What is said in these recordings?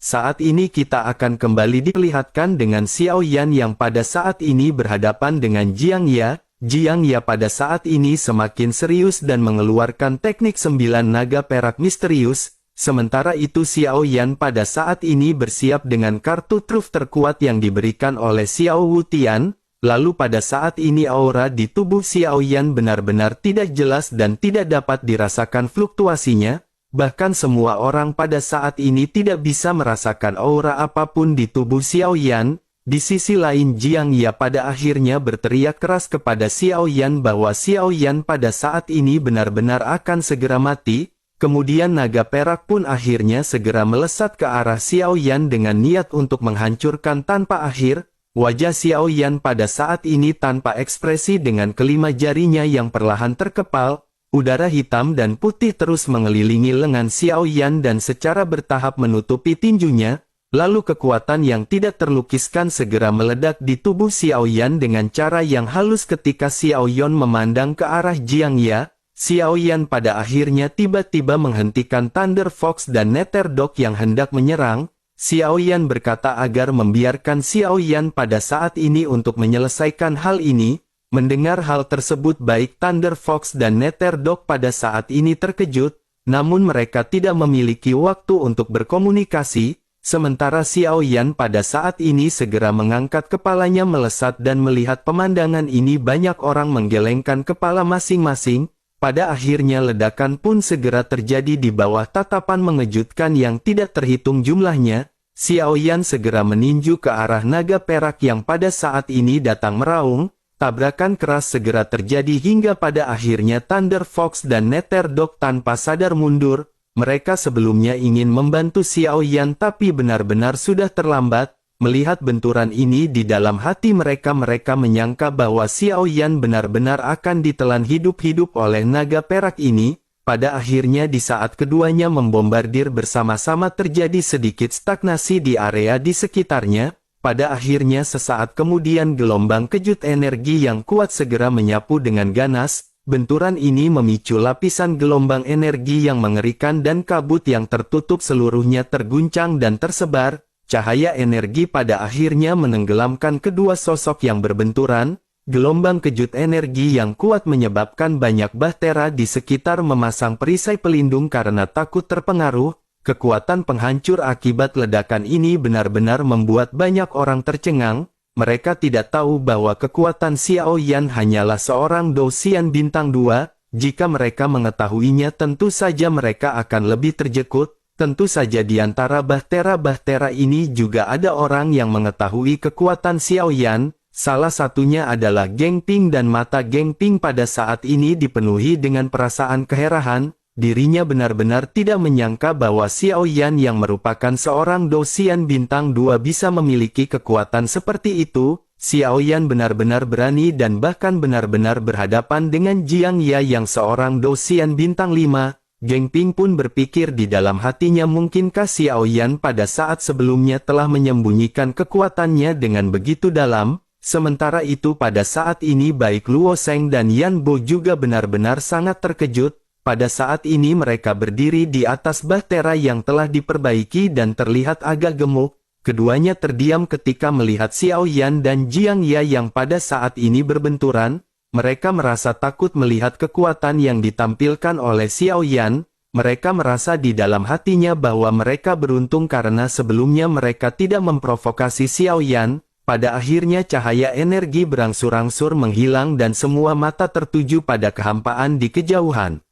Saat ini kita akan kembali diperlihatkan dengan Xiao Yan yang pada saat ini berhadapan dengan Jiang Ya. Jiang Ya pada saat ini semakin serius dan mengeluarkan teknik 9 naga perak misterius. Sementara itu Xiao Yan pada saat ini bersiap dengan kartu truf terkuat yang diberikan oleh Xiao Wutian. Lalu pada saat ini aura di tubuh Xiao Yan benar-benar tidak jelas dan tidak dapat dirasakan fluktuasinya. Bahkan semua orang pada saat ini tidak bisa merasakan aura apapun di tubuh Xiao Yan. Di sisi lain Jiang Ya pada akhirnya berteriak keras kepada Xiao Yan bahwa Xiao Yan pada saat ini benar-benar akan segera mati. Kemudian naga perak pun akhirnya segera melesat ke arah Xiao Yan dengan niat untuk menghancurkan tanpa akhir. Wajah Xiao Yan pada saat ini tanpa ekspresi dengan kelima jarinya yang perlahan terkepal. Udara hitam dan putih terus mengelilingi lengan Xiao Yan dan secara bertahap menutupi tinjunya, lalu kekuatan yang tidak terlukiskan segera meledak di tubuh Xiao Yan dengan cara yang halus ketika Xiao Yan memandang ke arah Jiang Ya. Xiao Yan pada akhirnya tiba-tiba menghentikan Thunder Fox dan Nether Dog yang hendak menyerang. Xiao Yan berkata agar membiarkan Xiao Yan pada saat ini untuk menyelesaikan hal ini. Mendengar hal tersebut baik Thunder Fox dan Nether Dog pada saat ini terkejut, namun mereka tidak memiliki waktu untuk berkomunikasi, sementara Xiao Yan pada saat ini segera mengangkat kepalanya melesat dan melihat pemandangan ini banyak orang menggelengkan kepala masing-masing, pada akhirnya ledakan pun segera terjadi di bawah tatapan mengejutkan yang tidak terhitung jumlahnya. Xiao Yan segera meninju ke arah naga perak yang pada saat ini datang meraung. Tabrakan keras segera terjadi hingga pada akhirnya Thunder Fox dan Nether Dog tanpa sadar mundur. Mereka sebelumnya ingin membantu Xiao Yan tapi benar-benar sudah terlambat. Melihat benturan ini di dalam hati mereka menyangka bahwa Xiao Yan benar-benar akan ditelan hidup-hidup oleh naga perak ini. Pada akhirnya di saat keduanya membombardir bersama-sama terjadi sedikit stagnasi di area di sekitarnya. Pada akhirnya sesaat kemudian gelombang kejut energi yang kuat segera menyapu dengan ganas. Benturan ini memicu lapisan gelombang energi yang mengerikan dan kabut yang tertutup seluruhnya terguncang dan tersebar. Cahaya energi pada akhirnya menenggelamkan kedua sosok yang berbenturan. Gelombang kejut energi yang kuat menyebabkan banyak bahtera di sekitar memasang perisai pelindung karena takut terpengaruh. Kekuatan penghancur akibat ledakan ini benar-benar membuat banyak orang tercengang. Mereka tidak tahu bahwa kekuatan Xiao Yan hanyalah seorang Dou-Xian bintang 2. Jika mereka mengetahuinya tentu saja mereka akan lebih terjekut. Tentu saja di antara bahtera-bahtera ini juga ada orang yang mengetahui kekuatan Xiao Yan. Salah satunya adalah Geng Ping dan mata Geng Ping pada saat ini dipenuhi dengan perasaan keheranan. Dirinya benar-benar tidak menyangka bahwa Xiao Yan yang merupakan seorang Dou-Xian bintang 2 bisa memiliki kekuatan seperti itu. Xiao Yan benar-benar berani dan bahkan benar-benar berhadapan dengan Jiang Ya yang seorang Dou-Xian bintang 5. Geng Ping pun berpikir di dalam hatinya mungkinkah Xiao Yan pada saat sebelumnya telah menyembunyikan kekuatannya dengan begitu dalam. Sementara itu pada saat ini baik Luo Sheng dan Yan Bo juga benar-benar sangat terkejut. Pada saat ini mereka berdiri di atas bahtera yang telah diperbaiki dan terlihat agak gemuk. Keduanya terdiam ketika melihat Xiao Yan dan Jiang Ya yang pada saat ini berbenturan. Mereka merasa takut melihat kekuatan yang ditampilkan oleh Xiao Yan. Mereka merasa di dalam hatinya bahwa mereka beruntung karena sebelumnya mereka tidak memprovokasi Xiao Yan. Pada akhirnya cahaya energi berangsur-angsur menghilang dan semua mata tertuju pada kehampaan di kejauhan.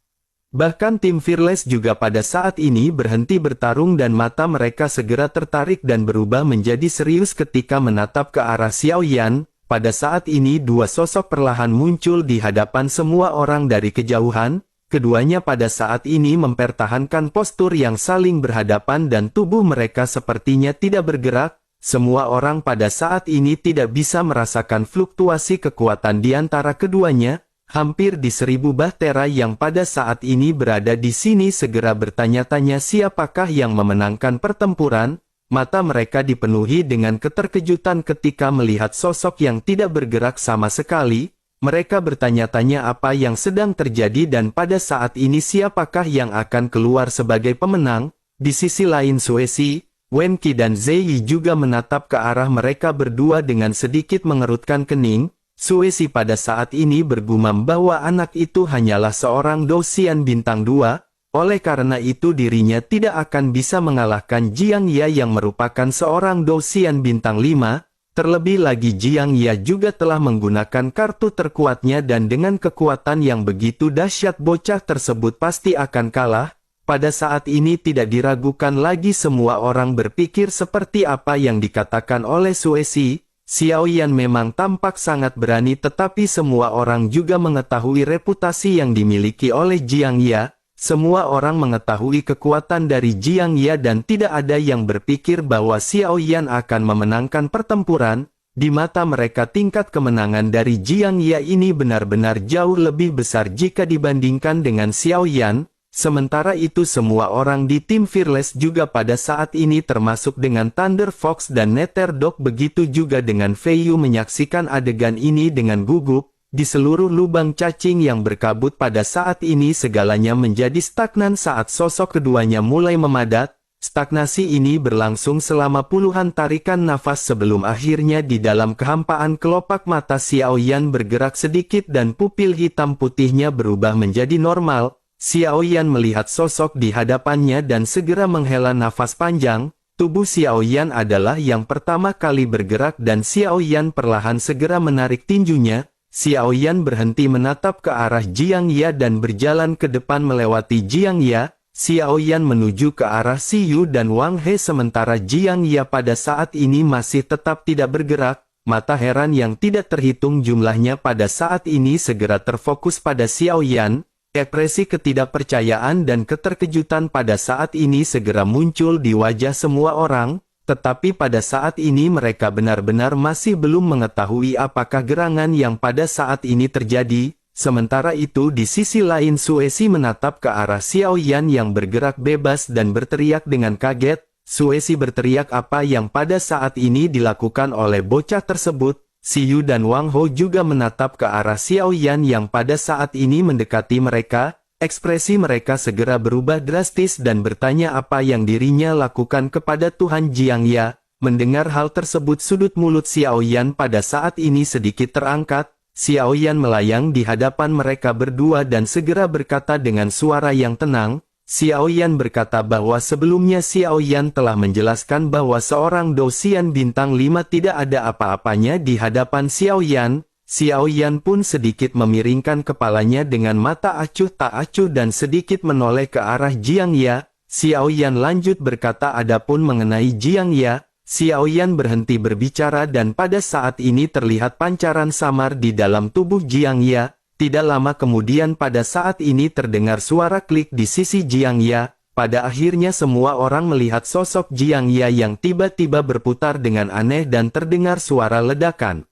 Bahkan tim Fearless juga pada saat ini berhenti bertarung dan mata mereka segera tertarik dan berubah menjadi serius ketika menatap ke arah Xiao Yan. Pada saat ini dua sosok perlahan muncul di hadapan semua orang dari kejauhan. Keduanya pada saat ini mempertahankan postur yang saling berhadapan dan tubuh mereka sepertinya tidak bergerak. Semua orang pada saat ini tidak bisa merasakan fluktuasi kekuatan di antara keduanya. Hampir di 1000 bahtera yang pada saat ini berada di sini segera bertanya-tanya siapakah yang memenangkan pertempuran. Mata mereka dipenuhi dengan keterkejutan ketika melihat sosok yang tidak bergerak sama sekali. Mereka bertanya-tanya apa yang sedang terjadi dan pada saat ini siapakah yang akan keluar sebagai pemenang. Di sisi lain Suesi, Wen Qi dan Ziyi juga menatap ke arah mereka berdua dengan sedikit mengerutkan kening. Suesi pada saat ini bergumam bahwa anak itu hanyalah seorang Dosian bintang 2, oleh karena itu dirinya tidak akan bisa mengalahkan Jiang Ya yang merupakan seorang Dosian bintang 5, terlebih lagi Jiang Ya juga telah menggunakan kartu terkuatnya dan dengan kekuatan yang begitu dahsyat bocah tersebut pasti akan kalah. Pada saat ini tidak diragukan lagi, semua orang berpikir seperti apa yang dikatakan oleh Suesi. Xiao Yan memang tampak sangat berani, tetapi semua orang juga mengetahui reputasi yang dimiliki oleh Jiang Ya. Semua orang mengetahui kekuatan dari Jiang Ya dan tidak ada yang berpikir bahwa Xiao Yan akan memenangkan pertempuran. Di mata mereka tingkat kemenangan dari Jiang Ya ini benar-benar jauh lebih besar jika dibandingkan dengan Xiao Yan. Sementara itu semua orang di tim Fearless juga pada saat ini termasuk dengan Thunder Fox dan Nether Dog, begitu juga dengan Fei Yu menyaksikan adegan ini dengan gugup. Di seluruh lubang cacing yang berkabut pada saat ini segalanya menjadi stagnan saat sosok keduanya mulai memadat. Stagnasi ini berlangsung selama puluhan tarikan nafas sebelum akhirnya di dalam kehampaan kelopak mata Xiao Yan bergerak sedikit dan pupil hitam putihnya berubah menjadi normal. Xiao Yan melihat sosok di hadapannya dan segera menghela nafas panjang. Tubuh Xiao Yan adalah yang pertama kali bergerak dan Xiao Yan perlahan segera menarik tinjunya. Xiao Yan berhenti menatap ke arah Jiang Ya dan berjalan ke depan melewati Jiang Ya. Xiao Yan menuju ke arah Si Yu dan Wang He sementara Jiang Ya pada saat ini masih tetap tidak bergerak. Mata heran yang tidak terhitung jumlahnya pada saat ini segera terfokus pada Xiao Yan. Ekspresi ketidakpercayaan dan keterkejutan pada saat ini segera muncul di wajah semua orang, tetapi pada saat ini mereka benar-benar masih belum mengetahui apakah gerangan yang pada saat ini terjadi. Sementara itu di sisi lain Suesi menatap ke arah Xiao Yan yang bergerak bebas dan berteriak dengan kaget. Suesi berteriak apa yang pada saat ini dilakukan oleh bocah tersebut. Si Yu dan Wang Ho juga menatap ke arah Xiao Yan yang pada saat ini mendekati mereka. Ekspresi mereka segera berubah drastis dan bertanya apa yang dirinya lakukan kepada Tuhan Jiang Ya. Mendengar hal tersebut sudut mulut Xiao Yan pada saat ini sedikit terangkat. Xiao Yan melayang di hadapan mereka berdua dan segera berkata dengan suara yang tenang. Xiao Yan berkata bahwa sebelumnya Xiao Yan telah menjelaskan bahwa seorang Dosian bintang 5 tidak ada apa-apanya di hadapan Xiao Yan. Xiao Yan pun sedikit memiringkan kepalanya dengan mata acuh tak acuh dan sedikit menoleh ke arah Jiang Ya. Xiao Yan lanjut berkata adapun mengenai Jiang Ya, Xiao Yan berhenti berbicara dan pada saat ini terlihat pancaran samar di dalam tubuh Jiang Ya. Tidak lama kemudian pada saat ini terdengar suara klik di sisi Jiang Ya. Pada akhirnya semua orang melihat sosok Jiang Ya yang tiba-tiba berputar dengan aneh dan terdengar suara ledakan.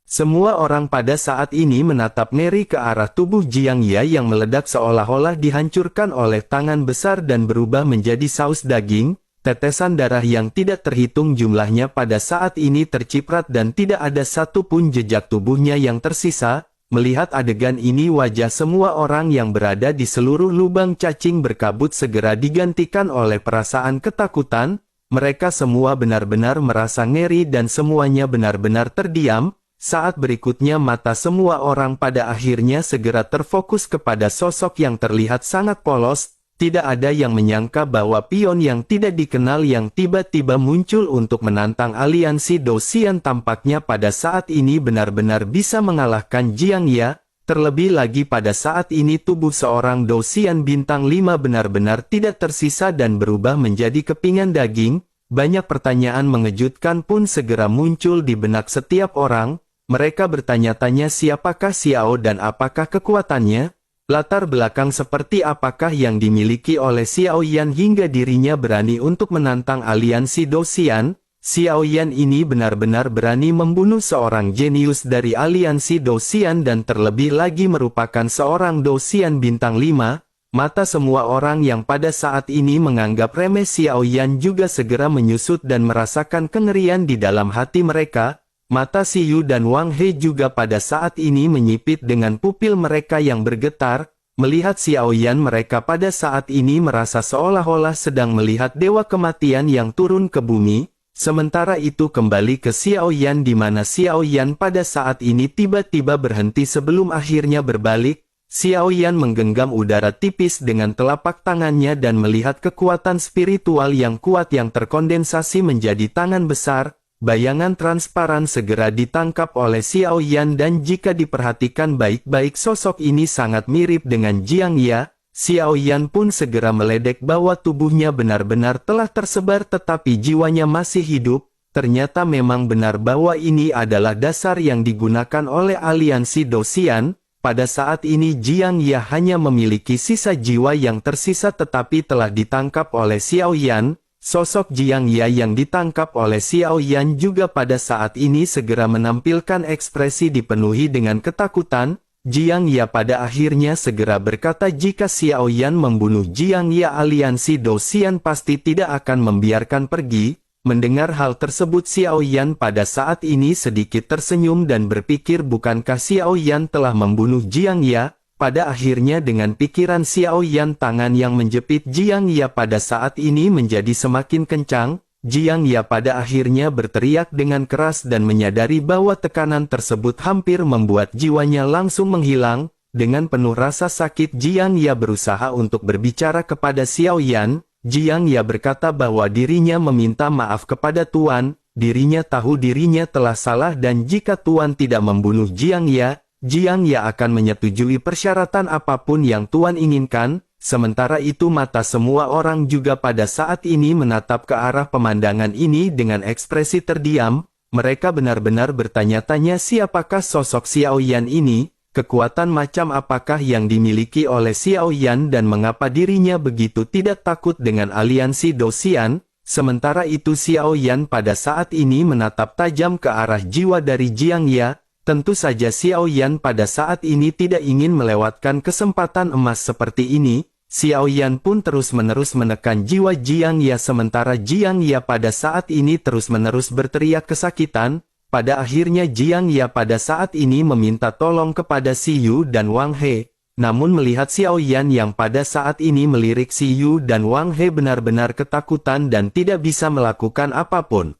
Semua orang pada saat ini menatap ngeri ke arah tubuh Jiang Ya yang meledak seolah-olah dihancurkan oleh tangan besar dan berubah menjadi saus daging. Tetesan darah yang tidak terhitung jumlahnya pada saat ini terciprat dan tidak ada satu pun jejak tubuhnya yang tersisa. Melihat adegan ini wajah semua orang yang berada di seluruh lubang cacing berkabut segera digantikan oleh perasaan ketakutan. Mereka semua benar-benar merasa ngeri dan semuanya benar-benar terdiam. Saat berikutnya mata semua orang pada akhirnya segera terfokus kepada sosok yang terlihat sangat polos. Tidak ada yang menyangka bahwa pion yang tidak dikenal yang tiba-tiba muncul untuk menantang aliansi Dosian tampaknya pada saat ini benar-benar bisa mengalahkan Jiang Ya. Terlebih lagi pada saat ini tubuh seorang Dosian bintang 5 benar-benar tidak tersisa dan berubah menjadi kepingan daging. Banyak pertanyaan mengejutkan pun segera muncul di benak setiap orang. Mereka bertanya-tanya siapakah Xiao dan apakah kekuatannya. Latar belakang seperti apakah yang dimiliki oleh Xiao Yan hingga dirinya berani untuk menantang aliansi Dosian. Xiao Yan ini benar-benar berani membunuh seorang jenius dari aliansi Dosian dan terlebih lagi merupakan seorang Dosian bintang 5. Mata semua orang yang pada saat ini menganggap remeh Xiao Yan juga segera menyusut dan merasakan kengerian di dalam hati mereka. Mata Si Yu dan Wang He juga pada saat ini menyipit dengan pupil mereka yang bergetar. Melihat Xiaoyan, mereka pada saat ini merasa seolah-olah sedang melihat dewa kematian yang turun ke bumi. Sementara itu kembali ke Xiaoyan di mana Xiaoyan pada saat ini tiba-tiba berhenti sebelum akhirnya berbalik. Xiaoyan menggenggam udara tipis dengan telapak tangannya dan melihat kekuatan spiritual yang kuat yang terkondensasi menjadi tangan besar. Bayangan transparan segera ditangkap oleh Xiaoyan dan jika diperhatikan baik-baik sosok ini sangat mirip dengan Jiang Ya. Xiaoyan pun segera meledek bahwa tubuhnya benar-benar telah tersebar tetapi jiwanya masih hidup. Ternyata memang benar bahwa ini adalah dasar yang digunakan oleh aliansi Dosian. Pada saat ini Jiang Ya hanya memiliki sisa jiwa yang tersisa tetapi telah ditangkap oleh Xiaoyan. Sosok Jiang Ya yang ditangkap oleh Xiaoyan juga pada saat ini segera menampilkan ekspresi dipenuhi dengan ketakutan. Jiang Ya pada akhirnya segera berkata jika Xiaoyan membunuh Jiang Ya, aliansi Dosian pasti tidak akan membiarkan pergi. Mendengar hal tersebut Xiaoyan pada saat ini sedikit tersenyum dan berpikir bukankah Xiaoyan telah membunuh Jiang Ya. Pada akhirnya dengan pikiran Xiaoyan tangan yang menjepit Jiang Ya pada saat ini menjadi semakin kencang. Jiang Ya pada akhirnya berteriak dengan keras dan menyadari bahwa tekanan tersebut hampir membuat jiwanya langsung menghilang. Dengan penuh rasa sakit Jiang Ya berusaha untuk berbicara kepada Xiaoyan. Jiang Ya berkata bahwa dirinya meminta maaf kepada Tuan. Dirinya tahu dirinya telah salah dan jika Tuan tidak membunuh Jiang Ya, Jiang Ya akan menyetujui persyaratan apapun yang Tuan inginkan. Sementara itu mata semua orang juga pada saat ini menatap ke arah pemandangan ini dengan ekspresi terdiam. Mereka benar-benar bertanya-tanya siapakah sosok Xiaoyan ini, kekuatan macam apakah yang dimiliki oleh Xiaoyan dan mengapa dirinya begitu tidak takut dengan aliansi Dosian. Sementara itu Xiaoyan pada saat ini menatap tajam ke arah jiwa dari Jiang Ya. Tentu saja Xiaoyan pada saat ini tidak ingin melewatkan kesempatan emas seperti ini. Xiaoyan pun terus-menerus menekan jiwa Jiang Ya sementara Jiang Ya pada saat ini terus-menerus berteriak kesakitan. Pada akhirnya Jiang Ya pada saat ini meminta tolong kepada Si Yu dan Wang He. Namun melihat Xiaoyan yang pada saat ini melirik Si Yu dan Wang He benar-benar ketakutan dan tidak bisa melakukan apapun.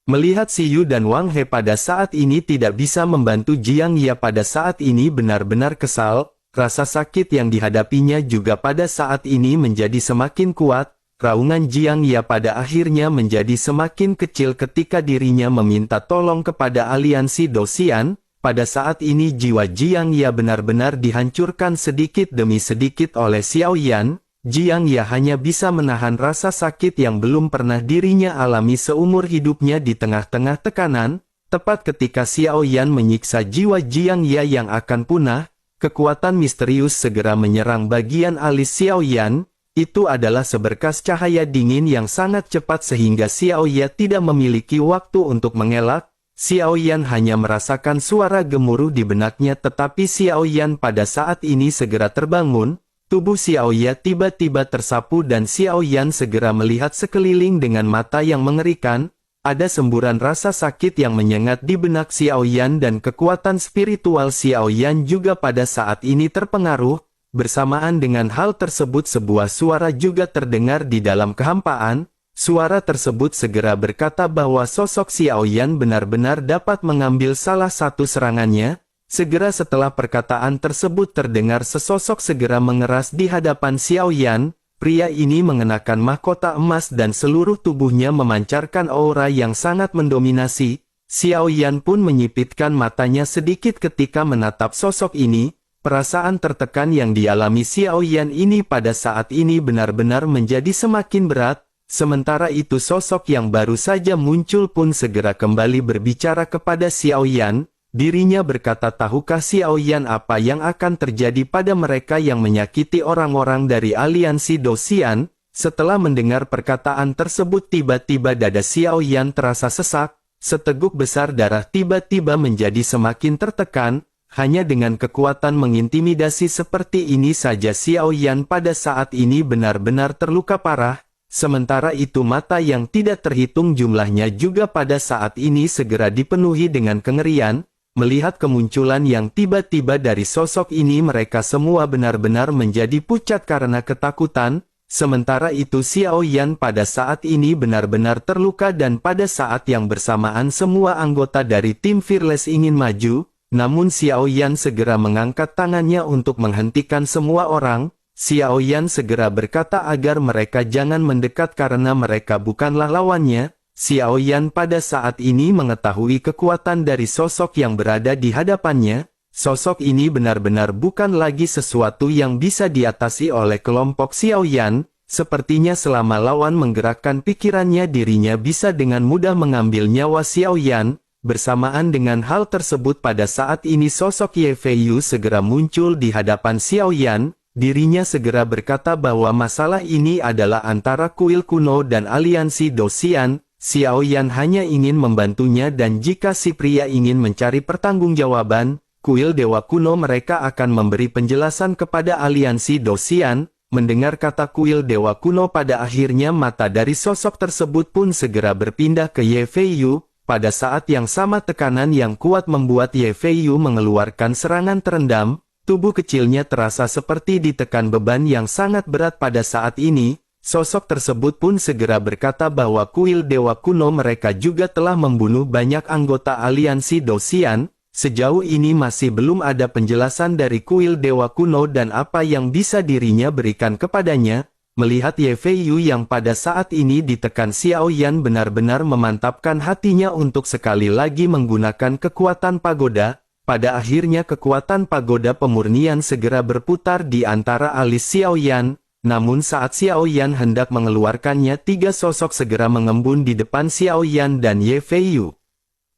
Melihat Si Yu dan Wang He pada saat ini tidak bisa membantu Jiang Ya pada saat ini benar-benar kesal. Rasa sakit yang dihadapinya juga pada saat ini menjadi semakin kuat. Raungan Jiang Ya pada akhirnya menjadi semakin kecil ketika dirinya meminta tolong kepada aliansi Dosian. Pada saat ini jiwa Jiang Ya benar-benar dihancurkan sedikit demi sedikit oleh Xiaoyan. Jiang Ya hanya bisa menahan rasa sakit yang belum pernah dirinya alami seumur hidupnya di tengah-tengah tekanan. Tepat ketika Xiaoyan menyiksa jiwa Jiang Ya yang akan punah, kekuatan misterius segera menyerang bagian alis Xiaoyan. Itu adalah seberkas cahaya dingin yang sangat cepat sehingga Xiaoyan tidak memiliki waktu untuk mengelak. Xiaoyan hanya merasakan suara gemuruh di benaknya tetapi Xiaoyan pada saat ini segera terbangun. Tubuh Xiaoyan tiba-tiba tersapu dan Xiaoyan segera melihat sekeliling dengan mata yang mengerikan. Ada semburan rasa sakit yang menyengat di benak Xiaoyan dan kekuatan spiritual Xiaoyan juga pada saat ini terpengaruh. Bersamaan dengan hal tersebut sebuah suara juga terdengar di dalam kehampaan. Suara tersebut segera berkata bahwa sosok Xiaoyan benar-benar dapat mengambil salah satu serangannya. Segera setelah perkataan tersebut terdengar sesosok segera mengeras di hadapan Xiaoyan. Pria ini mengenakan mahkota emas dan seluruh tubuhnya memancarkan aura yang sangat mendominasi. Xiaoyan pun menyipitkan matanya sedikit ketika menatap sosok ini. Perasaan tertekan yang dialami Xiaoyan ini pada saat ini benar-benar menjadi semakin berat. Sementara itu sosok yang baru saja muncul pun segera kembali berbicara kepada Xiaoyan. Dirinya berkata tahukah Xiaoyan apa yang akan terjadi pada mereka yang menyakiti orang-orang dari aliansi Dosian? Setelah mendengar perkataan tersebut tiba-tiba dada Xiaoyan terasa sesak. Seteguk besar darah tiba-tiba menjadi semakin tertekan. Hanya dengan kekuatan mengintimidasi seperti ini saja Xiaoyan pada saat ini benar-benar terluka parah. Sementara itu mata yang tidak terhitung jumlahnya juga pada saat ini segera dipenuhi dengan kengerian. Melihat kemunculan yang tiba-tiba dari sosok ini, mereka semua benar-benar menjadi pucat karena ketakutan. Sementara itu Xiao Yan pada saat ini benar-benar terluka dan pada saat yang bersamaan semua anggota dari tim Fearless ingin maju, namun Xiao Yan segera mengangkat tangannya untuk menghentikan semua orang. Xiao Yan segera berkata agar mereka jangan mendekat karena mereka bukanlah lawannya. Xiao Yan pada saat ini mengetahui kekuatan dari sosok yang berada di hadapannya. Sosok ini benar-benar bukan lagi sesuatu yang bisa diatasi oleh kelompok Xiao Yan. Sepertinya selama lawan menggerakkan pikirannya, dirinya bisa dengan mudah mengambil nyawa Xiao Yan. Bersamaan dengan hal tersebut pada saat ini sosok Ye Feiyu segera muncul di hadapan Xiao Yan. Dirinya segera berkata bahwa masalah ini adalah antara kuil kuno dan aliansi Dosian. Xiao Yan hanya ingin membantunya dan jika si pria ingin mencari pertanggungjawaban, kuil dewa kuno mereka akan memberi penjelasan kepada aliansi Dosian. Mendengar kata kuil dewa kuno pada akhirnya mata dari sosok tersebut pun segera berpindah ke Ye Feiyu. Pada saat yang sama tekanan yang kuat membuat Ye Feiyu mengeluarkan serangan terendam. Tubuh kecilnya terasa seperti ditekan beban yang sangat berat pada saat ini. Sosok tersebut pun segera berkata bahwa kuil dewa kuno mereka juga telah membunuh banyak anggota aliansi Dosian. Sejauh ini masih belum ada penjelasan dari kuil dewa kuno dan apa yang bisa dirinya berikan kepadanya. Melihat Ye Feiyu yang pada saat ini ditekan, Xiao Yan benar-benar memantapkan hatinya untuk sekali lagi menggunakan kekuatan pagoda. Pada akhirnya kekuatan pagoda pemurnian segera berputar di antara alis Xiao Yan. Namun saat Xiao Yan hendak mengeluarkannya, tiga sosok segera mengembun di depan Xiao Yan dan Ye Feiyu.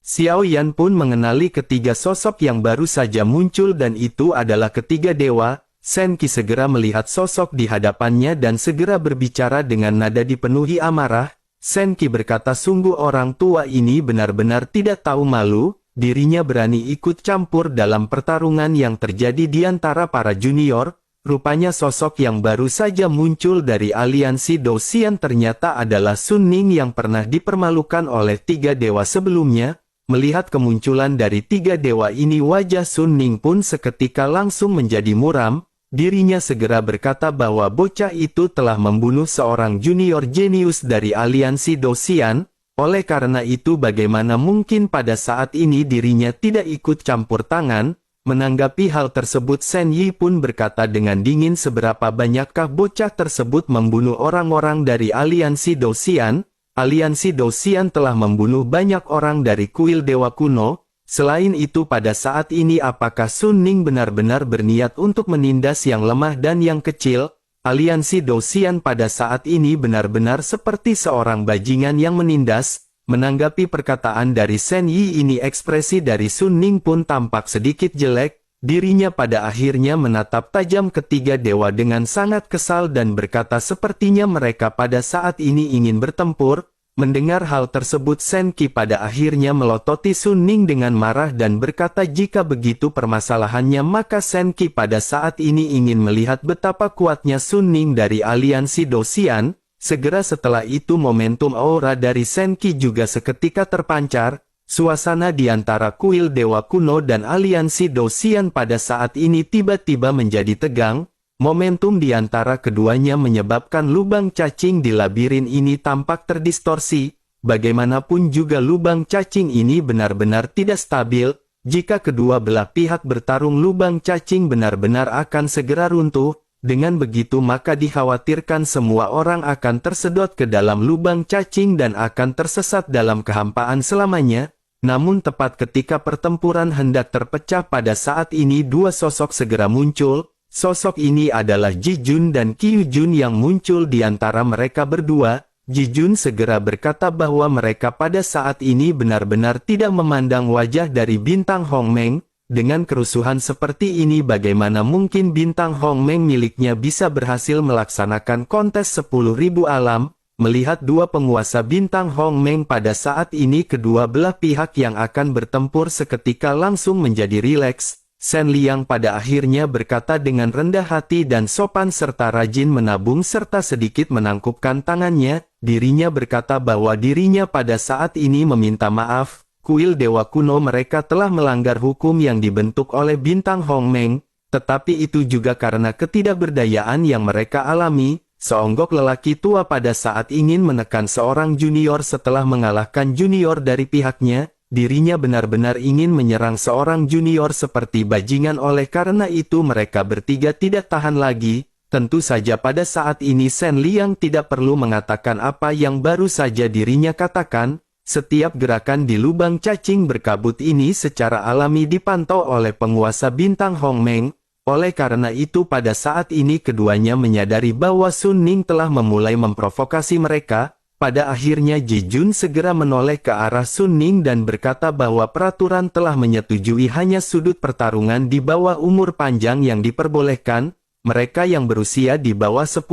Xiao Yan pun mengenali ketiga sosok yang baru saja muncul dan itu adalah ketiga dewa. Shen Qi segera melihat sosok di hadapannya dan segera berbicara dengan nada dipenuhi amarah. Shen Qi berkata, sungguh orang tua ini benar-benar tidak tahu malu. Dirinya berani ikut campur dalam pertarungan yang terjadi di antara para junior. Rupanya sosok yang baru saja muncul dari aliansi Dosian ternyata adalah Sun Ning yang pernah dipermalukan oleh tiga dewa sebelumnya. Melihat kemunculan dari tiga dewa ini, wajah Sun Ning pun seketika langsung menjadi muram. Dirinya segera berkata bahwa bocah itu telah membunuh seorang junior jenius dari aliansi Dosian. Oleh karena itu bagaimana mungkin pada saat ini dirinya tidak ikut campur tangan? Menanggapi hal tersebut, Shen Yi pun berkata dengan dingin, seberapa banyakkah bocah tersebut membunuh orang-orang dari aliansi Dosian? Aliansi Dosian telah membunuh banyak orang dari kuil dewa kuno. Selain itu pada saat ini apakah Sun Ning benar-benar berniat untuk menindas yang lemah dan yang kecil? Aliansi Dosian pada saat ini benar-benar seperti seorang bajingan yang menindas. Menanggapi perkataan dari Shen Yi ini, ekspresi dari Sun Ning pun tampak sedikit jelek. Dirinya pada akhirnya menatap tajam ketiga dewa dengan sangat kesal dan berkata sepertinya mereka pada saat ini ingin bertempur. Mendengar hal tersebut, Shen Qi pada akhirnya melototi Sun Ning dengan marah dan berkata jika begitu permasalahannya maka Shen Qi pada saat ini ingin melihat betapa kuatnya Sun Ning dari aliansi Dosian. Segera setelah itu momentum aura dari Shen Qi juga seketika terpancar. Suasana di antara kuil dewa kuno dan aliansi Dosian pada saat ini tiba-tiba menjadi tegang. Momentum di antara keduanya menyebabkan lubang cacing di labirin ini tampak terdistorsi. Bagaimanapun juga lubang cacing ini benar-benar tidak stabil. Jika kedua belah pihak bertarung, lubang cacing benar-benar akan segera runtuh. Dengan begitu maka dikhawatirkan semua orang akan tersedot ke dalam lubang cacing dan akan tersesat dalam kehampaan selamanya. Namun tepat ketika pertempuran hendak terpecah pada saat ini dua sosok segera muncul. Sosok ini adalah Ji Jun dan Qiu Jun yang muncul di antara mereka berdua. Ji Jun segera berkata bahwa mereka pada saat ini benar-benar tidak memandang wajah dari Bintang Hong Meng. Dengan kerusuhan seperti ini bagaimana mungkin Bintang Hong Meng miliknya bisa berhasil melaksanakan kontes 10.000 alam? Melihat dua penguasa Bintang Hong Meng pada saat ini, kedua belah pihak yang akan bertempur seketika langsung menjadi rileks. Shen Liang pada akhirnya berkata dengan rendah hati dan sopan serta rajin menabung serta sedikit menangkupkan tangannya. Dirinya berkata bahwa dirinya pada saat ini meminta maaf. kuil dewa kuno mereka telah melanggar hukum yang dibentuk oleh bintang Hongmeng, tetapi itu juga karena ketidakberdayaan yang mereka alami. Seonggok lelaki tua pada saat ingin menekan seorang junior setelah mengalahkan junior dari pihaknya, dirinya benar-benar ingin menyerang seorang junior seperti bajingan. Oleh karena itu mereka bertiga tidak tahan lagi. Tentu saja pada saat ini Shen Liang tidak perlu mengatakan apa yang baru saja dirinya katakan. Setiap gerakan di lubang cacing berkabut ini secara alami dipantau oleh penguasa bintang Hongmeng. Oleh karena itu pada saat ini keduanya menyadari bahwa Sun Ning telah memulai memprovokasi mereka. Pada akhirnya Ji Jun segera menoleh ke arah Sun Ning dan berkata bahwa peraturan telah menyetujui hanya sudut pertarungan di bawah umur panjang yang diperbolehkan. Mereka yang berusia di bawah 10.000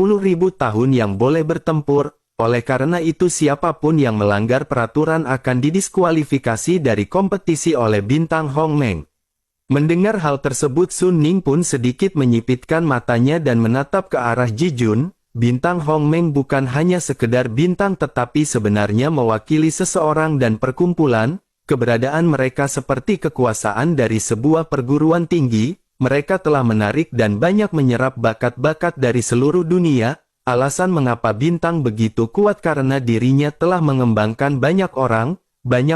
tahun yang boleh bertempur. Oleh karena itu siapapun yang melanggar peraturan akan didiskualifikasi dari kompetisi oleh bintang Hongmeng. Mendengar hal tersebut Sun Ning pun sedikit menyipitkan matanya dan menatap ke arah Ji Jun. Bintang Hongmeng bukan hanya sekedar bintang tetapi sebenarnya mewakili seseorang dan perkumpulan. Keberadaan mereka seperti kekuasaan dari sebuah perguruan tinggi. Mereka telah menarik dan banyak menyerap bakat-bakat dari seluruh dunia. Alasan mengapa bintang begitu kuat karena dirinya telah mengembangkan banyak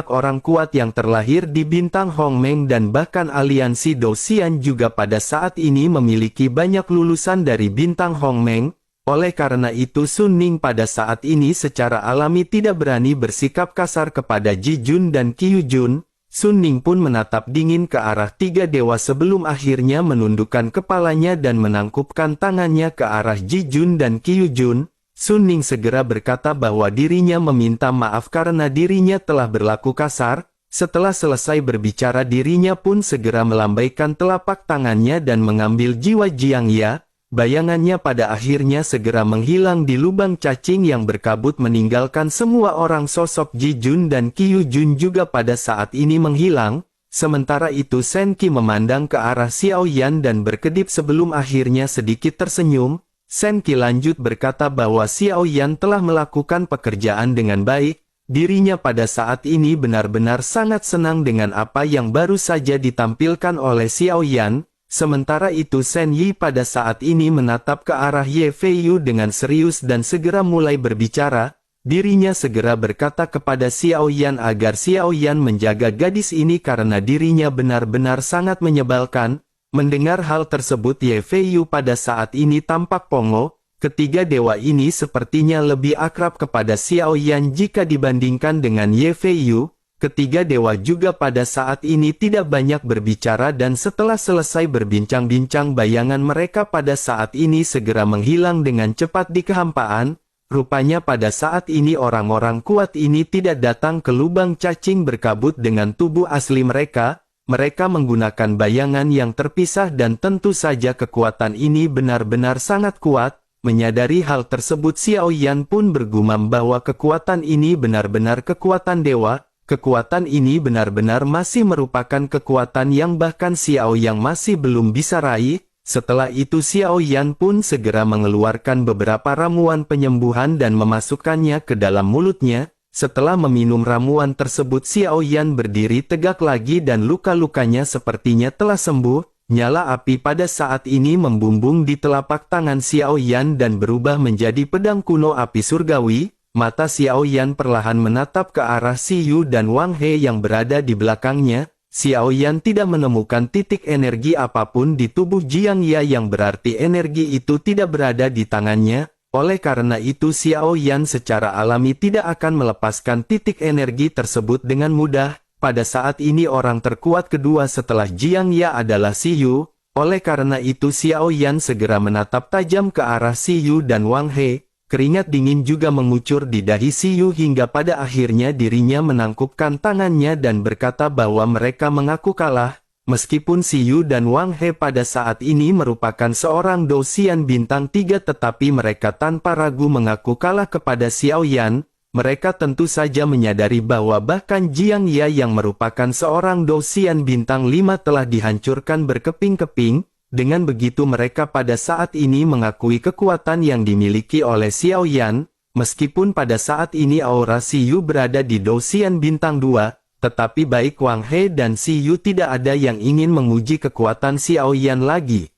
orang kuat yang terlahir di bintang Hongmeng dan bahkan aliansi Dou-Xian juga pada saat ini memiliki banyak lulusan dari bintang Hongmeng. Oleh karena itu Sun Ning pada saat ini secara alami tidak berani bersikap kasar kepada Ji Jun dan Qiu Jun. Sun Ning pun menatap dingin ke arah tiga dewa sebelum akhirnya menundukkan kepalanya dan menangkupkan tangannya ke arah Ji Jun dan Qiu Jun. Sun Ning segera berkata bahwa dirinya meminta maaf karena dirinya telah berlaku kasar. Setelah selesai berbicara dirinya pun segera melambaikan telapak tangannya dan mengambil jiwa Jiang Ya. Bayangannya pada akhirnya segera menghilang di lubang cacing yang berkabut meninggalkan semua orang. Sosok Ji Jun dan Qiu Jun juga pada saat ini menghilang. Sementara itu Shen Qi memandang ke arah Xiao Yan dan berkedip sebelum akhirnya sedikit tersenyum. Shen Qi lanjut berkata bahwa Xiao Yan telah melakukan pekerjaan dengan baik. Dirinya pada saat ini benar-benar sangat senang dengan apa yang baru saja ditampilkan oleh Xiao Yan. Sementara itu Shen Yi pada saat ini menatap ke arah Ye Fei Yu dengan serius dan segera mulai berbicara. Dirinya segera berkata kepada Xiao Yan agar Xiao Yan menjaga gadis ini karena dirinya benar-benar sangat menyebalkan. Mendengar hal tersebut Ye Fei Yu pada saat ini tampak pongo. Ketiga dewa ini sepertinya lebih akrab kepada Xiao Yan jika dibandingkan dengan Ye Fei Yu. Ketiga dewa juga pada saat ini tidak banyak berbicara dan setelah selesai berbincang-bincang bayangan mereka pada saat ini segera menghilang dengan cepat di kehampaan. Rupanya pada saat ini orang-orang kuat ini tidak datang ke lubang cacing berkabut dengan tubuh asli mereka. Mereka menggunakan bayangan yang terpisah dan tentu saja kekuatan ini benar-benar sangat kuat. Menyadari hal tersebut Xiao Yan pun bergumam bahwa kekuatan ini benar-benar kekuatan dewa. Kekuatan ini benar-benar masih merupakan kekuatan yang bahkan Xiao Yang masih belum bisa raih. Setelah itu Xiao Yan pun segera mengeluarkan beberapa ramuan penyembuhan dan memasukkannya ke dalam mulutnya. Setelah meminum ramuan tersebut Xiao Yan berdiri tegak lagi dan luka-lukanya sepertinya telah sembuh. Nyala api pada saat ini membumbung di telapak tangan Xiao Yan dan berubah menjadi pedang kuno api surgawi. Mata Xiao Yan perlahan menatap ke arah Si Yu dan Wang He yang berada di belakangnya. Xiao Yan tidak menemukan titik energi apapun di tubuh Jiang Ya yang berarti energi itu tidak berada di tangannya. Oleh karena itu Xiao Yan secara alami tidak akan melepaskan titik energi tersebut dengan mudah. Pada saat ini orang terkuat kedua setelah Jiang Ya adalah Si Yu. Oleh karena itu Xiao Yan segera menatap tajam ke arah Si Yu dan Wang He. Keringat dingin juga mengucur di dahi Si Yu hingga pada akhirnya dirinya menangkupkan tangannya dan berkata bahwa mereka mengaku kalah. Meskipun Si Yu dan Wang He pada saat ini merupakan seorang Dou-Xian bintang 3 tetapi mereka tanpa ragu mengaku kalah kepada Xiao Yan. Mereka tentu saja menyadari bahwa bahkan Jiang Ya yang merupakan seorang Dou-Xian bintang 5 telah dihancurkan berkeping-keping. Dengan begitu mereka pada saat ini mengakui kekuatan yang dimiliki oleh Xiao Yan. Meskipun pada saat ini aura Si Yu berada di Dou-Xian bintang 2, tetapi baik Wang He dan Si Yu tidak ada yang ingin menguji kekuatan Xiao Yan lagi.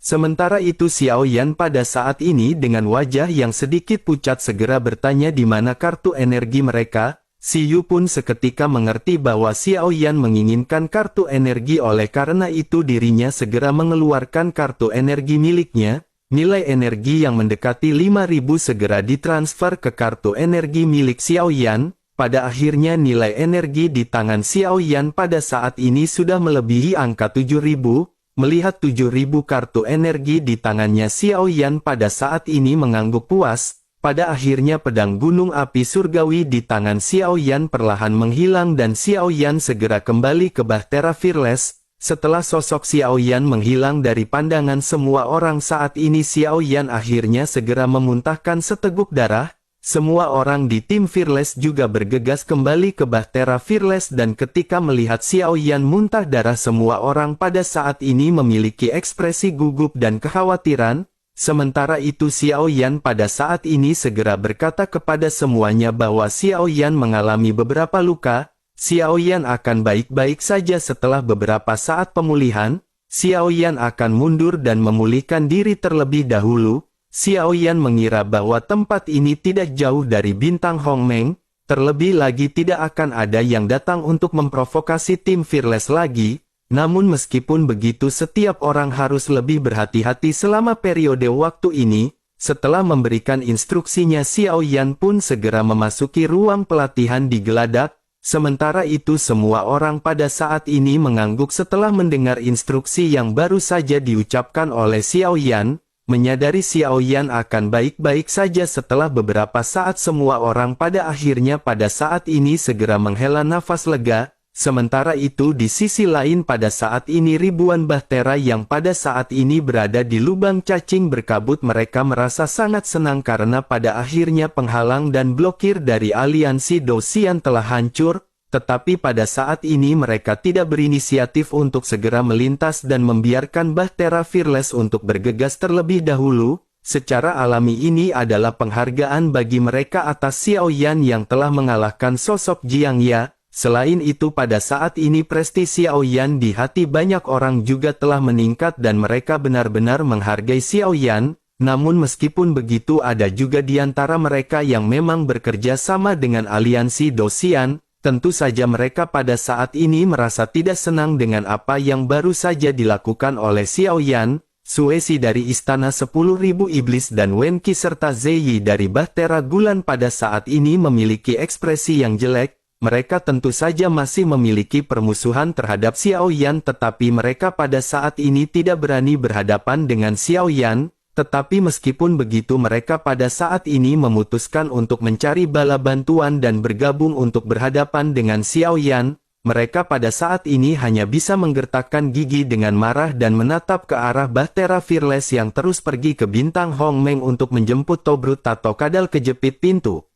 Sementara itu Xiao Yan pada saat ini dengan wajah yang sedikit pucat segera bertanya di mana kartu energi mereka. Si Yu pun seketika mengerti bahwa Xiao Yan menginginkan kartu energi, oleh karena itu dirinya segera mengeluarkan kartu energi miliknya. Nilai energi yang mendekati 5.000 segera ditransfer ke kartu energi milik Xiao Yan. Pada akhirnya nilai energi di tangan Xiao Yan pada saat ini sudah melebihi angka 7.000. Melihat 7.000 kartu energi di tangannya, Xiao Yan pada saat ini mengangguk puas. Pada akhirnya pedang gunung api surgawi di tangan Xiao Yan perlahan menghilang dan Xiao Yan segera kembali ke Bahtera Fearless. Setelah sosok Xiao Yan menghilang dari pandangan semua orang saat ini, Xiao Yan akhirnya segera memuntahkan seteguk darah. Semua orang di tim Fearless juga bergegas kembali ke Bahtera Fearless dan ketika melihat Xiao Yan muntah darah, semua orang pada saat ini memiliki ekspresi gugup dan kekhawatiran. Sementara itu Xiao Yan pada saat ini segera berkata kepada semuanya bahwa Xiao Yan mengalami beberapa luka. Xiao Yan akan baik-baik saja setelah beberapa saat pemulihan. Xiao Yan akan mundur dan memulihkan diri terlebih dahulu. Xiao Yan mengira bahwa tempat ini tidak jauh dari bintang Hongmeng, terlebih lagi tidak akan ada yang datang untuk memprovokasi tim Fearless lagi. Namun meskipun begitu setiap orang harus lebih berhati-hati selama periode waktu ini. Setelah memberikan instruksinya, Xiao Yan pun segera memasuki ruang pelatihan di Geladak. Sementara itu semua orang pada saat ini mengangguk setelah mendengar instruksi yang baru saja diucapkan oleh Xiao Yan. Menyadari Xiao Yan akan baik-baik saja setelah beberapa saat, semua orang pada akhirnya pada saat ini segera menghela nafas lega. Sementara itu di sisi lain pada saat ini ribuan bahtera yang pada saat ini berada di lubang cacing berkabut, mereka merasa sangat senang karena pada akhirnya penghalang dan blokir dari aliansi Dosian telah hancur. Tetapi pada saat ini mereka tidak berinisiatif untuk segera melintas dan membiarkan Bahtera Fearless untuk bergegas terlebih dahulu. Secara alami ini adalah penghargaan bagi mereka atas Xiao Yan yang telah mengalahkan sosok Jiang Ya. Selain itu pada saat ini prestisi Xiao Yan di hati banyak orang juga telah meningkat dan mereka benar-benar menghargai Xiao Yan. Namun meskipun begitu ada juga di antara mereka yang memang bekerja sama dengan aliansi Dosian. Tentu saja mereka pada saat ini merasa tidak senang dengan apa yang baru saja dilakukan oleh Xiao Yan. Suesi dari Istana 10.000 Iblis dan Wen Qi serta Zeyi dari Bahtera Gulan pada saat ini memiliki ekspresi yang jelek. Mereka tentu saja masih memiliki permusuhan terhadap Xiao Yan, tetapi mereka pada saat ini tidak berani berhadapan dengan Xiao Yan. Tetapi meskipun begitu mereka pada saat ini memutuskan untuk mencari bala bantuan dan bergabung untuk berhadapan dengan Xiao Yan. Mereka pada saat ini hanya bisa menggertakkan gigi dengan marah dan menatap ke arah Bahtera Fearless yang terus pergi ke bintang Hongmeng untuk menjemput Tobrut atau kadal kejepit pintu.